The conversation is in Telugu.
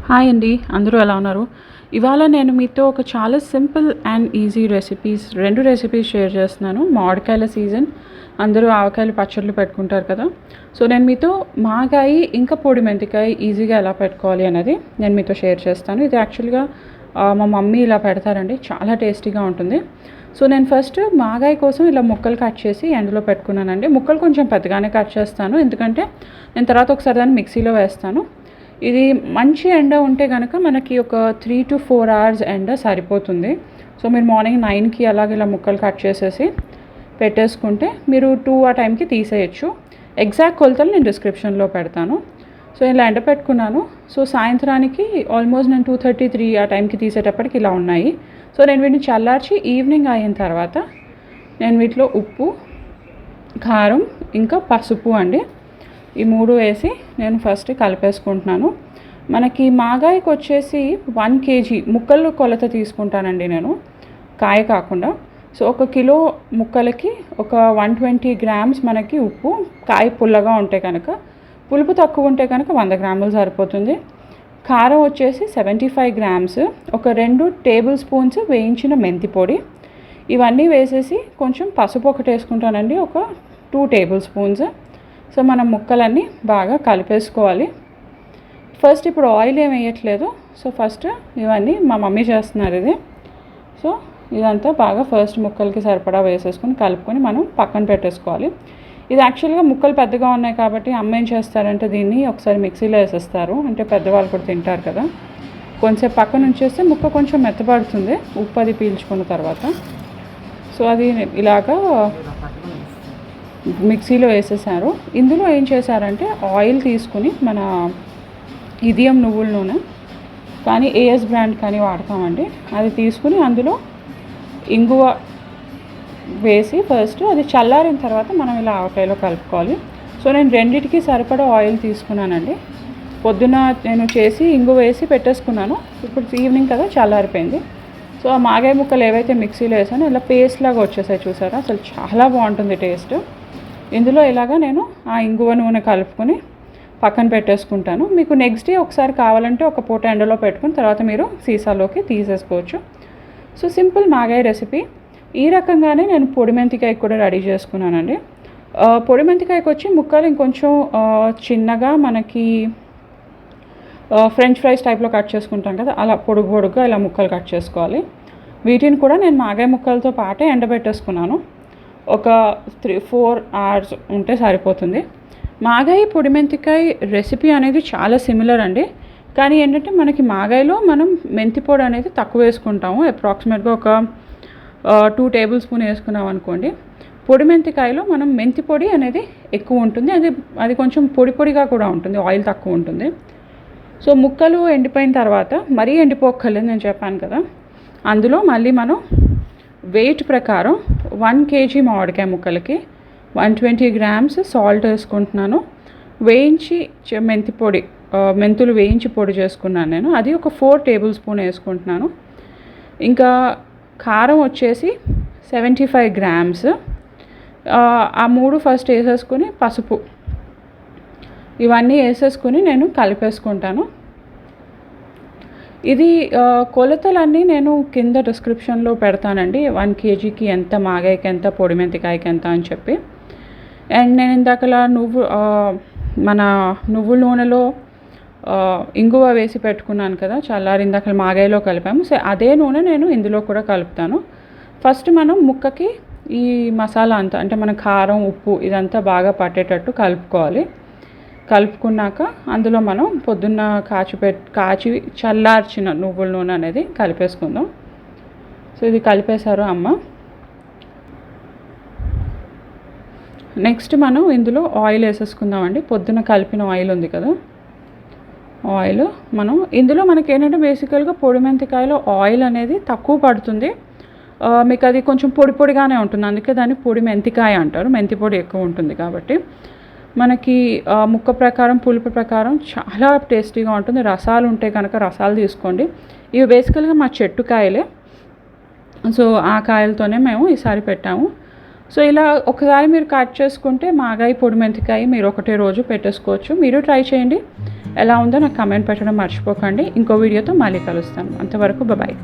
హాయ్ అండి. అందరూ ఎలా ఉన్నారు? ఇవాళ నేను మీతో ఒక చాలా simple and easy recipes 2 recipes share చేస్తున్నాను. మామిడికాయల సీజన్. అందరూ ఆవకాయలు పచ్చళ్ళు పెట్టుకుంటారు కదా! సో, నేను మీతో మాగాయి ఇంకా పొడి మెంతికాయ ఈజీగా ఎలా పెట్టుకోవాలి అనేది నేను మీతో షేర్ చేస్తాను. ఇది యాక్చువల్‌గా మా మమ్మీ ఇలా పెడతారండి. చాలా టేస్టీగా ఉంటుంది. సో, నేను ఫస్ట్ మాగాయి కోసం ఇలా ముక్కలు కట్ చేసి ఎండలో పెట్టుకున్నానండి. ముక్కలు కొంచెం పెద్దగానే కట్ చేస్తాను. ఎందుకంటే నేను తర్వాత ఒకసారి దాన్ని మిక్సీలో వేస్తాను. ఇది మంచి ఎండ ఉంటే గనక మనకి ఒక 3-4 అవర్స్ ఎండ సరిపోతుంది. సో, మీరు మార్నింగ్ 9కి ఇలా ముక్కలు కట్ చేసేసి పెట్టేసుకుంటే మీరు 2 ఆ టైంకి తీసేయచ్చు. ఎగ్జాక్ట్ కొలతలు నేను డిస్క్రిప్షన్లో పెడతాను. సో, ఇలా ఎండపెట్టుకున్నాను. సో, సాయంత్రానికి ఆల్మోస్ట్ నేను 2:30, 3 ఆ టైంకి తీసేటప్పటికి ఇలా ఉన్నాయి. సో, నేను వీటిని చల్లార్చి ఈవినింగ్ అయిన తర్వాత నేను వీటిలో ఉప్పు, కారం ఇంకా పసుపు అండి, ఈ 3 వేసి నేను ఫస్ట్ కలిపేసుకుంటున్నాను. మనకి మాగాయకి వచ్చేసి 1 కేజీ ముక్కలు కొలత తీసుకుంటానండి నేను, కాయ కాకుండా. సో, 1 కిలో ముక్కలకి ఒక 120 గ్రామ్స్ మనకి ఉప్పు. కాయ పుల్లగా ఉంటే కనుక, పులుపు తక్కువ ఉంటే కనుక 100 గ్రాములు సరిపోతుంది. కారం వచ్చేసి 75 గ్రామ్స్, ఒక 2 టేబుల్ స్పూన్స్ వేయించిన మెంతి పొడి. ఇవన్నీ వేసేసి కొంచెం పసుపు ఒకటి వేసుకుంటానండి, ఒక 2 టేబుల్ స్పూన్స్. సో, మనం ముక్కలన్నీ బాగా కలిపేసుకోవాలి. ఫస్ట్ ఇప్పుడు ఆయిల్ ఏం వేయట్లేదు. సో, ఫస్ట్ ఇవన్నీ మా మమ్మీ చేస్తున్నారు ఇది. సో, ఇదంతా బాగా ఫస్ట్ ముక్కలకి సరిపడా వేసేసుకొని కలుపుకొని మనం పక్కన పెట్టేసుకోవాలి. ఇది యాక్చువల్గా ముక్కలు పెద్దగా ఉన్నాయి కాబట్టి అమ్మ ఏం చేస్తారంటే దీన్ని ఒకసారి మిక్సీలో వేసేస్తారు. అంటే పెద్దవాళ్ళు కూడా తింటారు కదా. కొంచెంసేపు పక్కన ఉంచేస్తే ముక్క కొంచెం మెత్తపడుతుంది ఉప్పు అది పీల్చుకున్న తర్వాత. సో, అది ఇలాగా మిక్సీలో వేసేసారు. ఇందులో ఏం చేశారంటే ఆయిల్ తీసుకుని మన ఇడియం నువ్వుల నూనె కానీ ఏఎస్ బ్రాండ్ కానీ వాడతామండి, అది తీసుకుని అందులో ఇంగువ వేసి ఫస్ట్ అది చల్లారిన తర్వాత మనం ఇలా ఆవకాయలో కలుపుకోవాలి. సో, నేను రెండిటికి సరిపడా ఆయిల్ తీసుకున్నానండి. పొద్దున నేను చేసి ఇంగువ వేసి పెట్టేసుకున్నాను. ఇప్పుడు ఈవినింగ్ కదా చల్లారిపోయింది. సో, ఆ మాగాయ ముక్కలు ఏవైతే మిక్సీలో వేసానో ఇలా పేస్ట్ లాగా వచ్చేసాయి, చూసారా? అసలు చాలా బాగుంటుంది టేస్ట్. ఇందులో ఇలాగా నేను ఆ ఇంగువ నూనె కలుపుకొని పక్కన పెట్టేసుకుంటాను. మీకు నెక్స్ట్ డే ఒకసారి కావాలంటే ఒక పూట ఎండలో పెట్టుకుని తర్వాత మీరు సీసాలోకి తీసేసుకోవచ్చు. సో, సింపుల్ మాగాయ రెసిపీ. ఈ రకంగానే నేను పొడి మెంతికాయ కూడా రెడీ చేసుకున్నానండి. పొడి మెంతికాయకి వచ్చి ముక్కలు ఇంకొంచెం చిన్నగా మనకి ఫ్రెంచ్ ఫ్రైస్ టైప్లో కట్ చేసుకుంటాం కదా, అలా పొడుగు పొడుగుగా ఇలా ముక్కలు కట్ చేసుకోవాలి. వీటిని కూడా నేను మాగాయ ముక్కలతో పాటే ఎండబెట్టేసుకున్నాను. ఒక 3-4 అవర్స్ ఉంటే సరిపోతుంది. మాగాయ పొడి మెంతికాయ రెసిపీ అనేది చాలా సిమిలర్ అండి. కానీ ఏంటంటే మనకి మాగాయలో మనం మెంతి పొడి అనేది తక్కువ వేసుకుంటాము. అప్రాక్సిమేట్గా ఒక 2 టేబుల్ స్పూన్ వేసుకున్నాం అనుకోండి. పొడి మెంతికాయలో మనం మెంతి పొడి అనేది ఎక్కువ ఉంటుంది. అది కొంచెం పొడి పొడిగా కూడా ఉంటుంది, ఆయిల్ తక్కువ ఉంటుంది. సో, ముక్కలు ఎండిపోయిన తర్వాత మరీ ఎండిపోక్కర్లేదు, నేను చెప్పాను కదా. అందులో మళ్ళీ మనం వెయిట్ ప్రకారం 1 కేజీ మామిడికాయ ముక్కలకి 120 గ్రామ్స్ సాల్ట్ వేసుకుంటున్నాను. వేయించి మెంతి పొడి, మెంతులు వేయించి పొడి చేసుకున్నాను నేను, అది ఒక 4 టేబుల్ స్పూన్ వేసుకుంటున్నాను. ఇంకా కారం వచ్చేసి 75 గ్రామ్స్. ఆ 3 ఫస్ట్ వేసేసుకుని పసుపు ఇవన్నీ వేసేసుకుని నేను కలిపేసుకుంటాను. ఇది కొలతలన్నీ నేను కింద డిస్క్రిప్షన్లో పెడతానండి. 1 కేజీకి ఎంత, మాగాయకి ఎంత, పొడి మెంతికాయకి ఎంత అని చెప్పి. అండ్ నేను ఇందాకలా మన నువ్వుల నూనెలో ఇంగువ వేసి పెట్టుకున్నాను కదా, చల్లారి ఇందాక మాగాయలో కలిపాము. సో, అదే నూనె నేను ఇందులో కూడా కలుపుతాను. ఫస్ట్ మనం ముక్కకి ఈ మసాలా అంతా, అంటే మన కారం, ఉప్పు ఇదంతా బాగా పట్టేటట్టు కలుపుకోవాలి. కలుపుకున్నాక అందులో మనం పొద్దున్న కాచి చల్లార్చిన నువ్వుల నూనె అనేది కలిపేసుకుందాం. సో, ఇది కలిపేశారు అమ్మ. నెక్స్ట్ మనం ఇందులో ఆయిల్ వేసేసుకుందామండి. పొద్దున కలిపిన ఆయిల్ ఉంది కదా, ఆయిల్ మనం ఇందులో మనకి ఏంటంటే బేసికల్గా పొడి మెంతికాయలో ఆయిల్ అనేది తక్కువ పడుతుంది. మీకు అది కొంచెం పొడి పొడిగానే ఉంటుంది, అందుకే దాన్ని పొడి మెంతికాయ అంటారు. మెంతి పొడి ఎక్కువ ఉంటుంది కాబట్టి మనకి ముక్క ప్రకారం, పులుపు ప్రకారం చాలా టేస్టీగా ఉంటుంది. రసాలు ఉంటే కనుక రసాలు తీసుకోండి. ఇవి బేసికల్గా మా చెట్టు కాయలే. సో, ఆ కాయలతోనే మేము ఈసారి పెట్టాము. సో, ఇలా ఒకసారి మీరు కట్ చేసుకుంటే మాగాయ పొడి మెంతికాయ మీరు ఒకటే రోజు పెట్టేసుకోవచ్చు. మీరు ట్రై చేయండి. ఎలా ఉందో నాకు కమెంట్ పెట్టడం మర్చిపోకండి. ఇంకో వీడియోతో మళ్ళీ కలుస్తాను. అంతవరకు బాయ్.